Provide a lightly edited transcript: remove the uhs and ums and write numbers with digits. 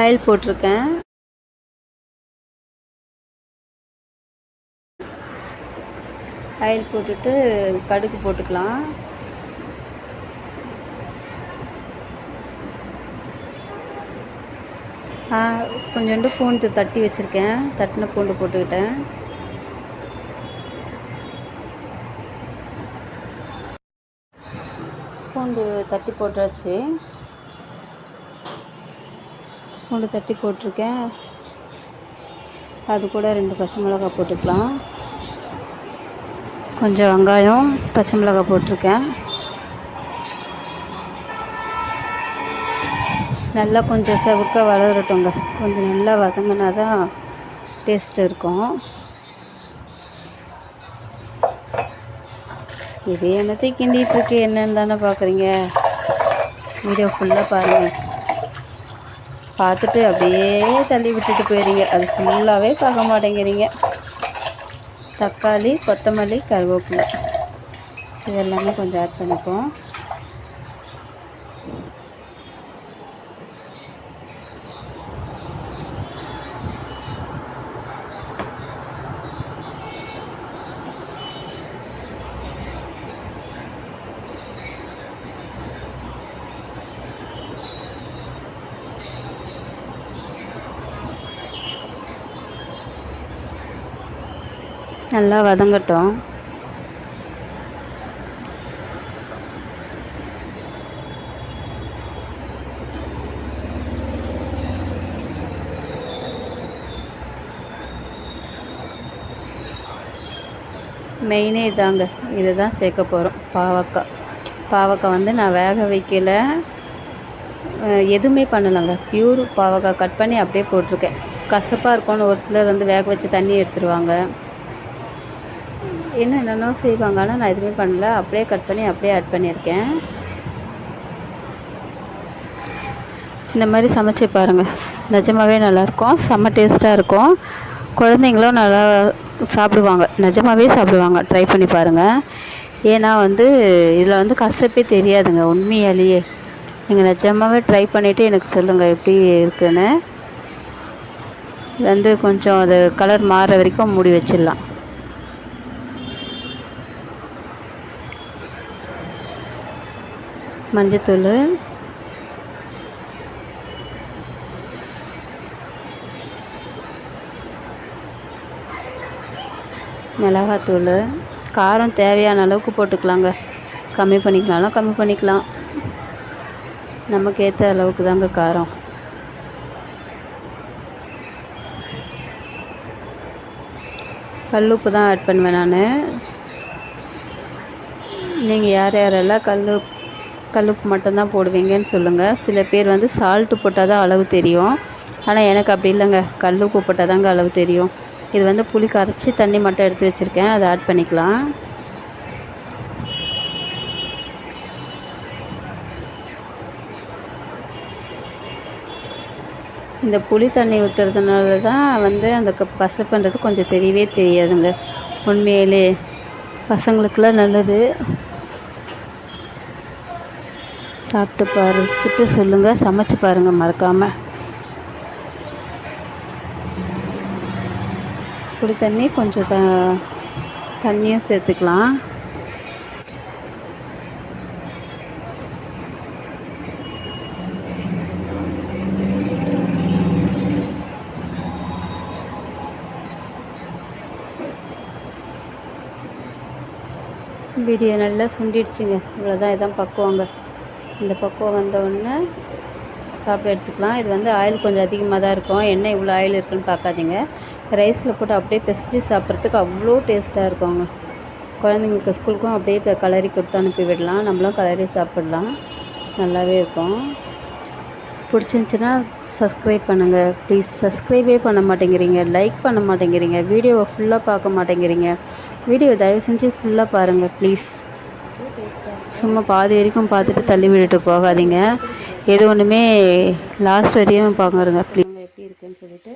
Oil போட்டிருக்கேன். Oil போட்டுட்டு கடுகு போட்டுக்கலாம். கொஞ்சோண்டு பூண்டு தட்டி வச்சுருக்கேன். தட்டின பூண்டு போட்டுக்கிட்டேன். பூண்டு தட்டி போட்டாச்சு. பூண்டு தட்டி போட்டிருக்கேன். அது கூட 2 பச்சை மிளகாய் போட்டுக்கலாம். கொஞ்சம் வெங்காயம், பச்சை மிளகாய் போட்டிருக்கேன். நல்லா கொஞ்சம் செவக்க வளரட்டுங்க. கொஞ்சம் நல்லா வதங்கினா தான் டேஸ்ட் இருக்கும். இது என்னத்தையும் கிண்டிகிட்ருக்கு, என்னன்னு தானே பார்க்குறீங்க. வீடியோ ஃபுல்லாக பாருங்கள். பார்த்துட்டு அப்படியே தள்ளி விட்டுட்டு போயிடுறீங்க. அது ஃபுல்லாகவே பார்க்க மாட்டேங்கிறீங்க. தக்காளி, கொத்தமல்லி, கருவேப்பிலை இதெல்லாமே கொஞ்சம் ஆட் பண்ணிப்போம். நல்லா வதங்கட்டும். மெயினே இதாங்க, இதை தான் சேர்க்க போகிறோம். பாவக்காய் வந்து நான் வேக வைக்கல, எதுவுமே பண்ணலைங்க. பியூர் பாவக்காய் கட் பண்ணி அப்படியே போட்டிருக்கேன். கசப்பாக இருக்கும்னு ஒரு சிலர் வந்து வேக வச்சு தண்ணி எடுத்துருவாங்க, என்னென்னோ செய்வாங்க. ஆனால் நான் எதுவுமே பண்ணல, அப்படியே கட் பண்ணி அப்படியே ஆட் பண்ணியிருக்கேன். இந்த மாதிரி சமைச்சு பாருங்கள், நிஜமாகவே நல்லாயிருக்கும். செம்ம டேஸ்ட்டாக இருக்கும். குழந்தைங்களும் நல்லா சாப்பிடுவாங்க, நிஜமாகவே சாப்பிடுவாங்க. ட்ரை பண்ணி பாருங்கள். ஏன்னா வந்து இதில் வந்து கசப்பே தெரியாதுங்க. உண்மையாலேயே நீங்கள் நிஜமாகவே ட்ரை பண்ணிவிட்டு எனக்கு சொல்லுங்கள் எப்படி இருக்குன்னு. வந்து கொஞ்சம் அது கலர் மாறுற வரைக்கும் மூடி வச்சிடலாம். மஞ்சத்தூள், மிளகாத்தூள், காரம் தேவையான அளவுக்கு போட்டுக்கலாங்க. கம்மி பண்ணிக்கலாம்னா கம்மி பண்ணிக்கலாம். நமக்கு ஏற்ற அளவுக்கு தாங்க காரம். கல்லுப்பு தான் ஆட் பண்ணுவேன் நான். நீங்கள் யார் யாரெல்லாம் கல்லுப்பு மட்டும்தான் போடுவீங்கன்னு சொல்லுங்கள். சில பேர் வந்து சால்ட்டு போட்டால் தான் அளவு தெரியும். ஆனால் எனக்கு அப்படி இல்லைங்க, கல்லுப்பு போட்டால் தாங்க அளவு தெரியும். இது வந்து புளி கரைச்சி தண்ணி மட்டும் எடுத்து வச்சுருக்கேன், அதை ஆட் பண்ணிக்கலாம். இந்த புளி தண்ணி ஊற்றுறதுனால தான் வந்து அந்த பசப்புன்றது கொஞ்சம் தெரியவே தெரியாதுங்க. உண்மையிலே பசங்களுக்கெல்லாம் நல்லது. சாப்பிட்டு பார்த்துட்டு சொல்லுங்கள், சமைச்சு பாருங்கள் மறக்காமல். புளி தண்ணி கொஞ்சம் தண்ணியும் சேர்த்துக்கலாம். வீடியோ நல்லா சுண்டிடுச்சுங்க. இவ்வளோதான், இதான் பக்குவங்க. இந்த பக்குவம் வந்தவுடனே சாப்பிட எடுத்துக்கலாம். இது வந்து ஆயில் கொஞ்சம் அதிகமாக தான் இருக்கும். எண்ணெய் இவ்வளோ ஆயில் இருக்குதுன்னு பார்க்காதீங்க. ரைஸில் போட்டு அப்படியே பிசைஞ்சு சாப்பிட்றதுக்கு அவ்வளோ டேஸ்ட்டாக இருக்குங்க. குழந்தைங்களுக்கு ஸ்கூலுக்கும் அப்படியே கலரி கொடுத்து அனுப்பி விடலாம், நம்மளும் கலரி சாப்பிட்லாம். நல்லாவே இருக்கும். பிடிச்சிருந்துச்சின்னா சப்ஸ்கிரைப் பண்ணுங்கள் ப்ளீஸ். சப்ஸ்கிரைபே பண்ண மாட்டேங்கிறீங்க, லைக் பண்ண மாட்டேங்கிறீங்க, வீடியோவை ஃபுல்லாக பார்க்க மாட்டேங்கிறீங்க. வீடியோ தயவு செஞ்சு ஃபுல்லாக பாருங்கள் ப்ளீஸ். சும்மா பாதி வரைக்கும் பார்த்துட்டு தள்ளி விட்டுட்டு போகாதீங்க. எது ஒன்றுமே லாஸ்ட் வரையும் பார்க்குறேங்க ப்ளீஸ். எப்படி இருக்குன்னு சொல்லிட்டு